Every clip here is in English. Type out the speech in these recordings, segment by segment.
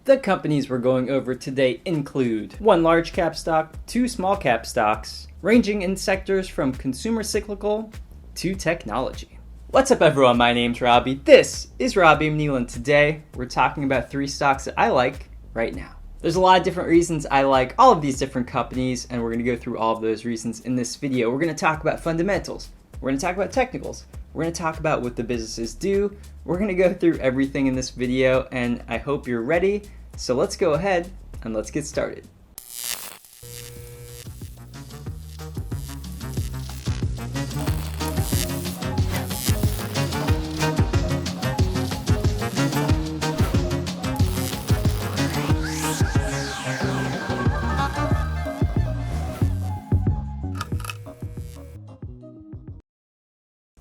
The companies we're going over today include 1 large cap stock, 2 small cap stocks, ranging in sectors from consumer cyclical to technology. What's up everyone, my name's Robbie. This is Robbie Neal, and today we're talking about 3 stocks that I like right now. There's a lot of different reasons I like all of these different companies, and we're going to go through all of those reasons in this video. We're going to talk about fundamentals, we're going to talk about technicals, we're going to talk about what the businesses do. We're going to go through everything in this video, and I hope you're ready. So let's go ahead and let's get started.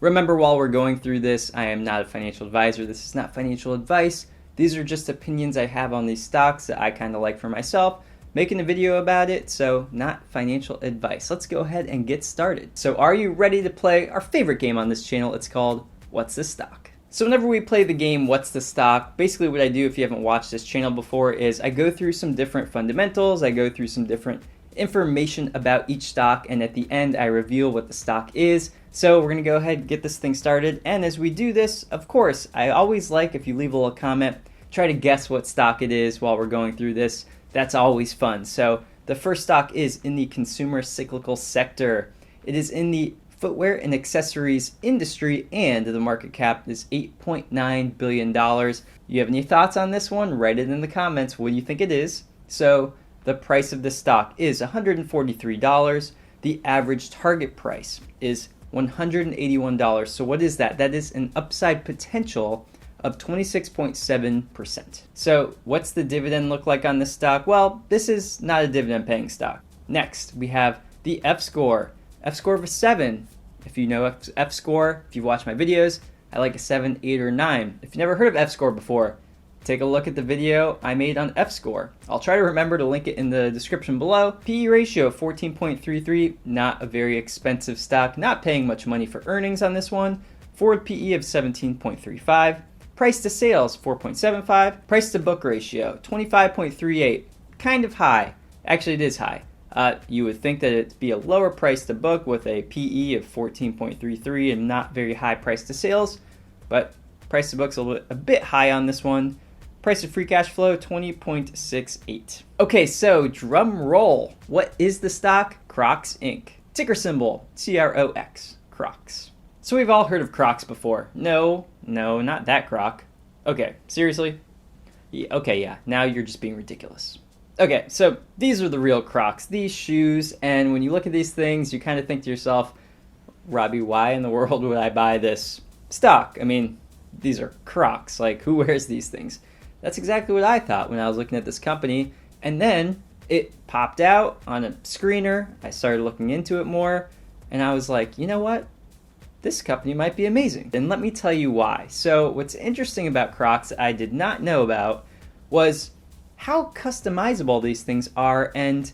Remember, while we're going through this, I am not a financial advisor. This is not financial advice. These are just opinions I have on these stocks that I kind of like for myself, making a video about it, so not financial advice. Let's go ahead and get started. So are you ready to play our favorite game on this channel? It's called What's the Stock? So whenever we play the game What's the Stock, basically what I do, if you haven't watched this channel before, is I go through some different fundamentals, I go through some different information about each stock, and at the end I reveal what the stock is. So we're going to go ahead and get this thing started, and as we do this, of course, I always like if you leave a little comment, try to guess what stock it is while we're going through this. That's always fun. So the first stock is in the consumer cyclical sector. It is in the footwear and accessories industry, and the market cap is $8.9 billion. You have any thoughts on this one? Write it in the comments. What do you think it is? So the price of this stock is $143. The average target price is $181. So what is that? That is an upside potential of 26.7%. So what's the dividend look like on this stock? Well, this is not a dividend paying stock. Next, we have the F-score. F-score of a 7. If you know F-score, if you've watched my videos, I like a 7, 8, or 9. If you've never heard of F-score before, take a look at the video I made on F-score. I'll try to remember to link it in the description below. PE ratio 14.33, not a very expensive stock, not paying much money for earnings on this one. Forward PE of 17.35. Price to sales 4.75. Price to book ratio 25.38. Kind of high. Actually, it is high. You would think that it'd be a lower price to book with a PE of 14.33 and not very high price to sales, but price to book's a bit high on this one. Price to free cash flow 20.68. Okay, so drum roll. What is the stock? Crocs Inc. Ticker symbol CROX. Crocs. So we've all heard of Crocs before. No, not that Croc. Okay, seriously? Yeah, now you're just being ridiculous. Okay, so these are the real Crocs, these shoes, and when you look at these things, you kind of think to yourself, Robbie, why in the world would I buy this stock? I mean, these are Crocs, like who wears these things? That's exactly what I thought when I was looking at this company, and then it popped out on a screener. I started looking into it more, and I was like, you know what? This company might be amazing. And let me tell you why. So what's interesting about Crocs that I did not know about was how customizable these things are, and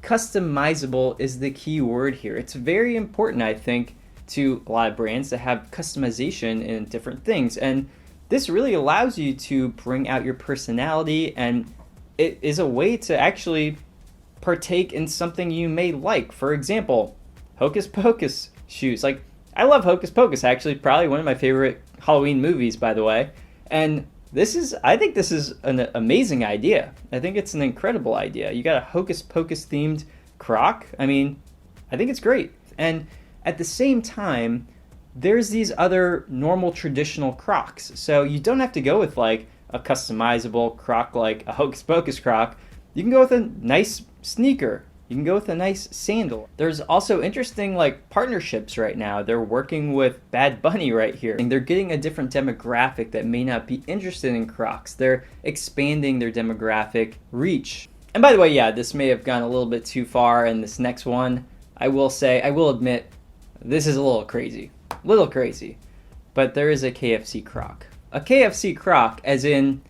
customizable is the key word here. It's very important, I think, to a lot of brands to have customization in different things, and this really allows you to bring out your personality, and it is a way to actually partake in something you may like. For example, Hocus Pocus shoes. Like, I love Hocus Pocus, actually, probably one of my favorite Halloween movies, by the way. And I think this is an amazing idea. I think it's an incredible idea. You got a Hocus Pocus themed Croc. I mean, I think it's great. And at the same time, there's these other normal traditional Crocs. So you don't have to go with like a customizable Croc like a Hocus Pocus Croc. You can go with a nice sneaker. You can go with a nice sandal. There's also interesting like partnerships right now. They're working with Bad Bunny right here. And they're getting a different demographic that may not be interested in Crocs. They're expanding their demographic reach. And by the way, yeah, this may have gone a little bit too far. And this next one, I will admit, this is a little crazy. But there is a KFC Croc. A KFC Croc, as in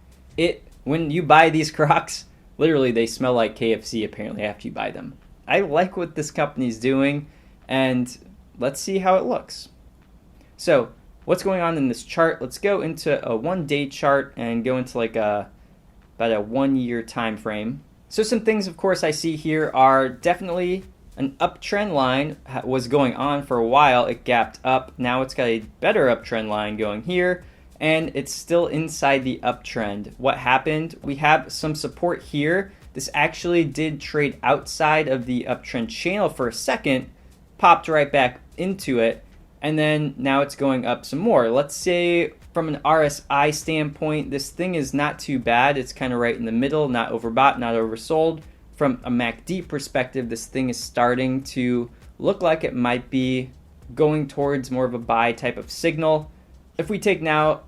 when you buy these Crocs, literally, they smell like KFC apparently after you buy them. I like what this company's doing, and let's see how it looks. So what's going on in this chart? Let's go into a 1-day chart and go into like a about a 1 year time frame. So some things, of course, I see here are definitely an uptrend line was going on for a while. It gapped up. Now it's got a better uptrend line going here, and it's still inside the uptrend. What happened? We have some support here. This actually did trade outside of the uptrend channel for a second, popped right back into it, and then now it's going up some more. Let's say from an RSI standpoint, this thing is not too bad. It's kind of right in the middle, not overbought, not oversold. From a MACD perspective, this thing is starting to look like it might be going towards more of a buy type of signal. If we take now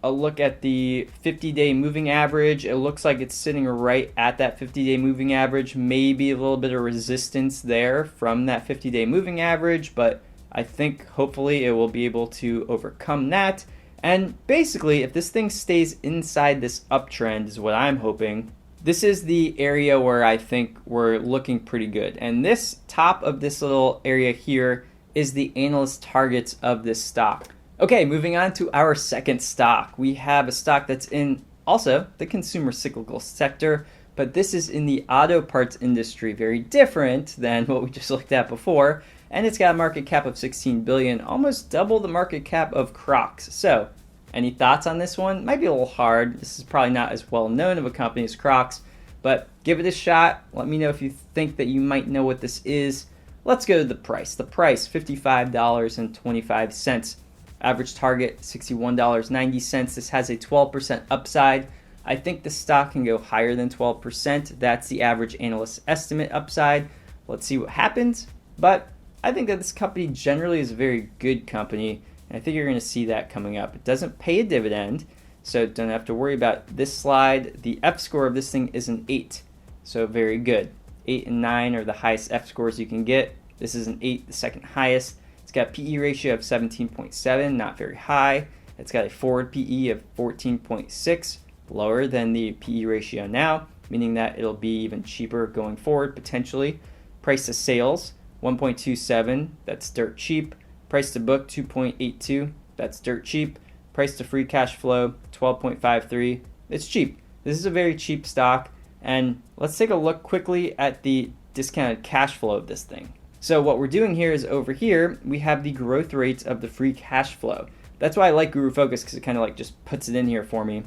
a look at the 50-day moving average, it looks like it's sitting right at that 50-day moving average, maybe a little bit of resistance there from that 50-day moving average, but I think hopefully it will be able to overcome that. And basically, if this thing stays inside this uptrend is what I'm hoping, this is the area where I think we're looking pretty good. And this top of this little area here is the analyst targets of this stock. Okay, moving on to our second stock. We have a stock that's in also the consumer cyclical sector, but this is in the auto parts industry, very different than what we just looked at before. And it's got a market cap of 16 billion, almost double the market cap of Crocs. So, any thoughts on this one? Might be a little hard. This is probably not as well known of a company as Crocs, but give it a shot. Let me know if you think that you might know what this is. Let's go to the price. The price, $55.25. Average target, $61.90. This has a 12% upside. I think the stock can go higher than 12%. That's the average analyst estimate upside. Let's see what happens. But I think that this company generally is a very good company, and I think you're going to see that coming up. It doesn't pay a dividend, so don't have to worry about this slide. The F score of this thing is an 8, so very good. 8 and 9 are the highest F scores you can get. This is an 8, the second highest. It's got a PE ratio of 17.7, not very high. It's got a forward PE of 14.6, lower than the PE ratio now, meaning that it'll be even cheaper going forward, potentially. Price to sales, 1.27, that's dirt cheap. Price to book, 2.82, that's dirt cheap. Price to free cash flow, 12.53, it's cheap. This is a very cheap stock, and let's take a look quickly at the discounted cash flow of this thing. So what we're doing here is over here, we have the growth rates of the free cash flow. That's why I like Guru Focus, because it kind of like just puts it in here for me.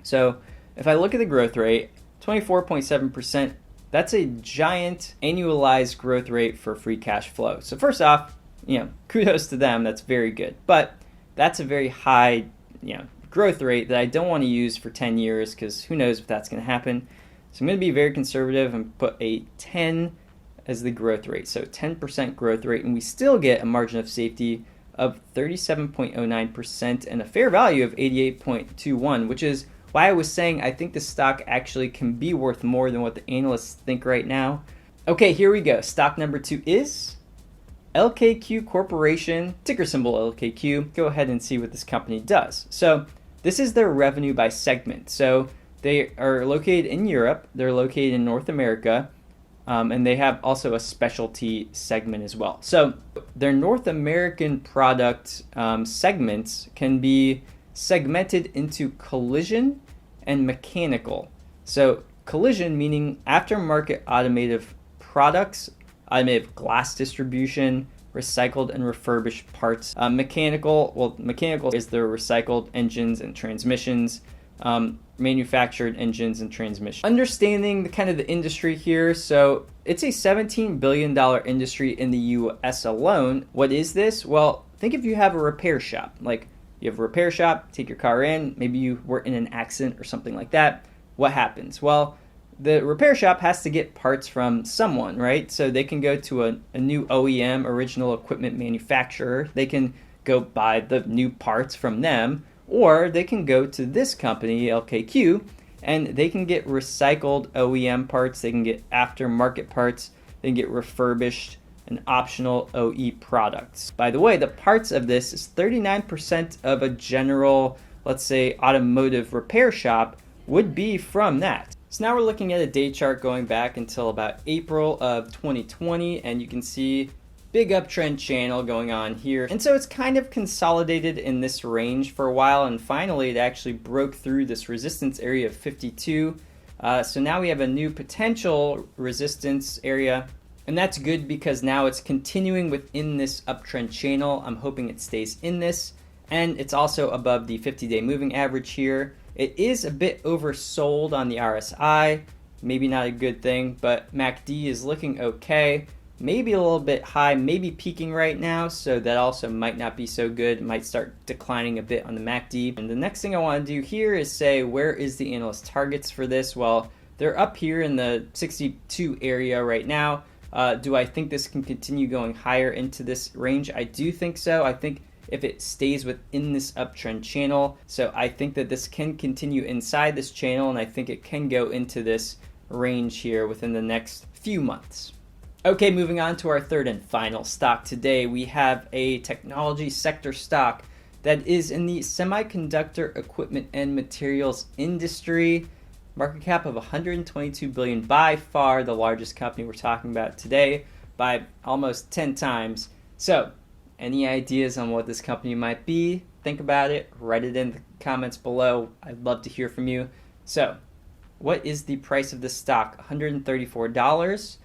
So if I look at the growth rate, 24.7%, that's a giant annualized growth rate for free cash flow. So first off, kudos to them, that's very good. But that's a very high, growth rate that I don't want to use for 10 years, because who knows if that's going to happen. So I'm going to be very conservative and put a 10 as the growth rate. So 10% growth rate, and we still get a margin of safety of 37.09% and a fair value of 88.21, which is why I was saying I think the stock actually can be worth more than what the analysts think right now. Okay, here we go. Stock number 2 is LKQ Corporation, ticker symbol LKQ. Go ahead and see what this company does. So this is their revenue by segment. So they are located in Europe, they're located in North America, and they have also a specialty segment as well. So their North American product segments can be segmented into collision and mechanical. So collision meaning aftermarket automotive products, automotive glass distribution, recycled and refurbished parts. Mechanical is the recycled engines and transmissions, manufactured engines and transmissions. Understanding the industry here, so it's a $17 billion industry in the US alone. What is this? Well, think if you have a repair shop. Like you have a repair shop, take your car in, maybe you were in an accident or something like that. What happens? Well, the repair shop has to get parts from someone, right? So they can go to a new OEM, original equipment manufacturer. They can go buy the new parts from them, or they can go to this company, LKQ, and they can get recycled OEM parts, they can get aftermarket parts, they can get refurbished and optional OE products. By the way, the parts of this is 39% of a general, let's say, automotive repair shop would be from that. So now we're looking at a day chart going back until about April of 2020, and you can see big uptrend channel going on here. And so it's kind of consolidated in this range for a while, and finally it actually broke through this resistance area of 52. So now we have a new potential resistance area, and that's good because now it's continuing within this uptrend channel. I'm hoping it stays in this, and it's also above the 50-day moving average here. It is a bit oversold on the RSI, maybe not a good thing, but MACD is looking okay. Maybe a little bit high, maybe peaking right now, so that also might not be so good. It might start declining a bit on the MACD. And the next thing I want to do here is say, where is the analyst targets for this? Well, they're up here in the 62 area right now. Do I think this can continue going higher into this range? I do think so. I think if it stays within this uptrend channel, so I think that this can continue inside this channel, and I think it can go into this range here within the next few months. Okay, moving on to our third and final stock today. We have a technology sector stock that is in the semiconductor equipment and materials industry. Market cap of $122 billion, by far the largest company we're talking about today by almost 10 times. So, any ideas on what this company might be? Think about it, write it in the comments below. I'd love to hear from you. So, what is the price of this stock? $134.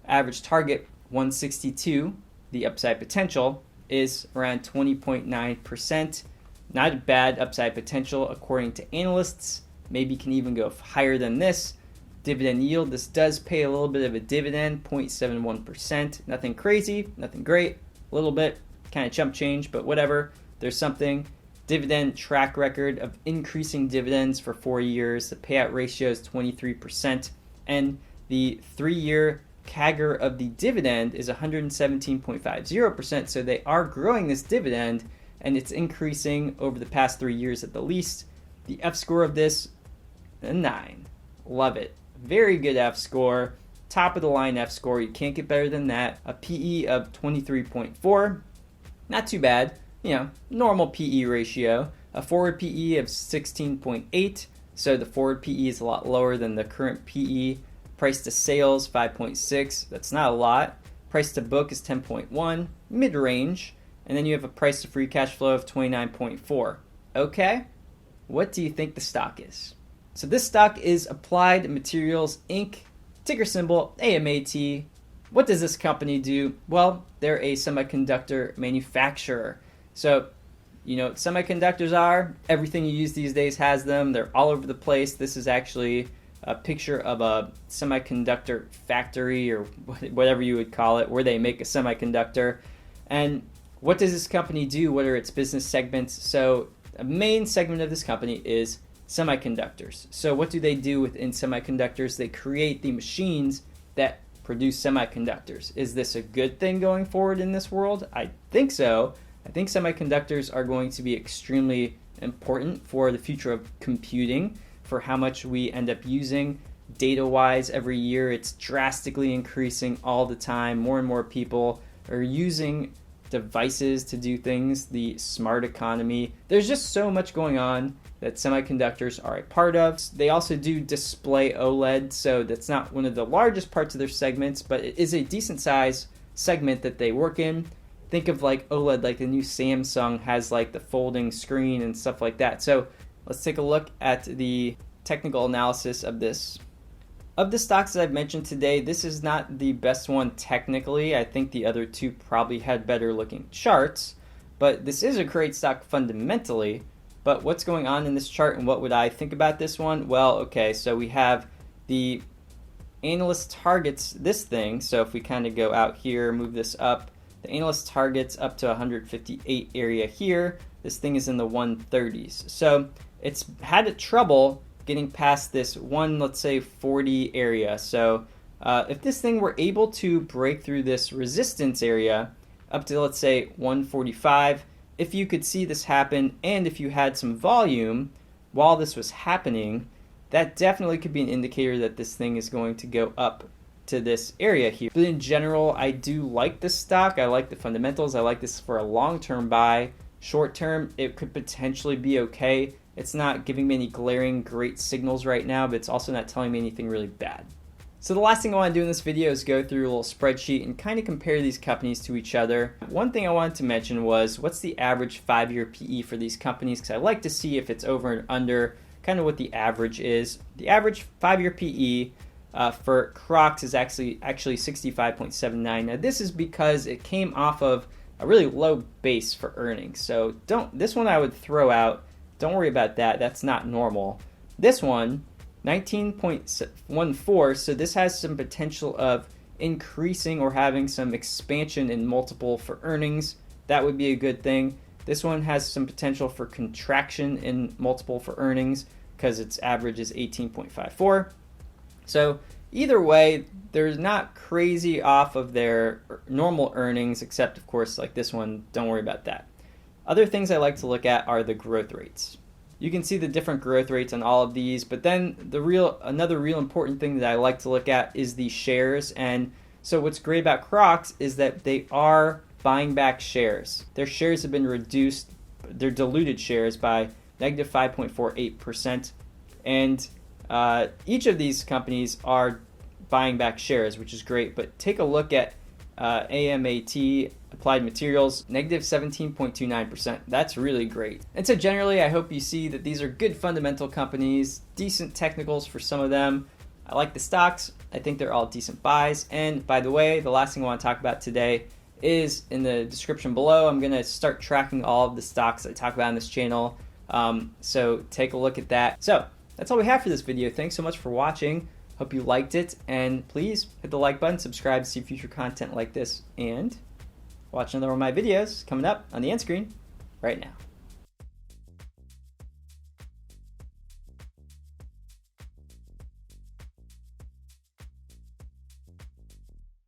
Average target 162. The upside potential is around 20.9%. Not a bad upside potential according to analysts. Maybe can even go higher than this. Dividend yield, this does pay a little bit of a dividend, 0.71%. Nothing crazy, nothing great. A little bit, kind of chump change, but whatever. There's something. Dividend track record of increasing dividends for 4 years. The payout ratio is 23%. And the 3-year CAGR of the dividend is 117.50%. So they are growing this dividend, and it's increasing over the past 3 years at the least. The F score of this, a 9. Love it. Very good F score. Top of the line F score. You can't get better than that. A PE of 23.4. Not too bad. Normal PE ratio. A forward PE of 16.8. So the forward PE is a lot lower than the current PE. Price to sales, 5.6. That's not a lot. Price to book is 10.1. Mid-range. And then you have a price to free cash flow of 29.4. Okay? What do you think the stock is? So this stock is Applied Materials Inc. Ticker symbol AMAT. What does this company do? Well, they're a semiconductor manufacturer. So, semiconductors are. Everything you use these days has them. They're all over the place. This is actually a picture of a semiconductor factory, or whatever you would call it, where they make a semiconductor. And what does this company do? What are its business segments? So a main segment of this company is semiconductors. So what do they do within semiconductors? They create the machines that produce semiconductors. Is this a good thing going forward in this world? I think so. I think semiconductors are going to be extremely important for the future of computing, for how much we end up using data-wise every year. It's drastically increasing all the time. More and more people are using devices to do things, the smart economy. There's just so much going on that semiconductors are a part of. They also do display OLED, so that's not one of the largest parts of their segments, but it is a decent size segment that they work in. Think of like OLED, like the new Samsung has like the folding screen and stuff like that. So let's take a look at the technical analysis of this. Of the stocks that I've mentioned today, this is not the best one technically. I think the other two probably had better looking charts, but this is a great stock fundamentally. But what's going on in this chart, and what would I think about this one? Well, okay, so we have the analyst targets this thing. So if we kind of go out here, move this up, the analyst targets up to 158 area here. This thing is in the 130s. So it's had a trouble getting past this let's say 40 area. So if this thing were able to break through this resistance area up to, let's say, 145, if you could see this happen, and if you had some volume while this was happening, that definitely could be an indicator that this thing is going to go up to this area here. But in general, I do like this stock. I like the fundamentals. I like this for a long-term buy. Short-term, it could potentially be okay. It's not giving me any glaring great signals right now, but it's also not telling me anything really bad. So the last thing I want to do in this video is go through a little spreadsheet and kind of compare these companies to each other. One thing I wanted to mention was what's the average 5-year PE for these companies, because I like to see if it's over and under kind of what the average is. The average 5-year PE for Crocs is actually 65.79. Now this is because it came off of a really low base for earnings. So this one I would throw out. Don't worry about that. That's not normal. This one, 19.14, so this has some potential of increasing or having some expansion in multiple for earnings. That would be a good thing. This one has some potential for contraction in multiple for earnings because its average is 18.54. So either way, they're not crazy off of their normal earnings, except of course like this one, don't worry about that. Other things I like to look at are the growth rates. You can see the different growth rates on all of these, but then another real important thing that I like to look at is the shares. And so what's great about Crocs is that they are buying back shares. Their shares have been reduced, their diluted shares, by negative 5.48%. And each of these companies are buying back shares, which is great. But take a look at AMAT, Applied Materials, negative 17.29%. That's really great. And so generally, I hope you see that these are good fundamental companies, decent technicals for some of them. I like the stocks. I think they're all decent buys. And by the way, the last thing I want to talk about today is in the description below. I'm going to start tracking all of the stocks I talk about on this channel. So take a look at that. So that's all we have for this video. Thanks so much for watching. Hope you liked it. And please hit the like button, subscribe to see future content like this, and watch another one of my videos coming up on the end screen right now.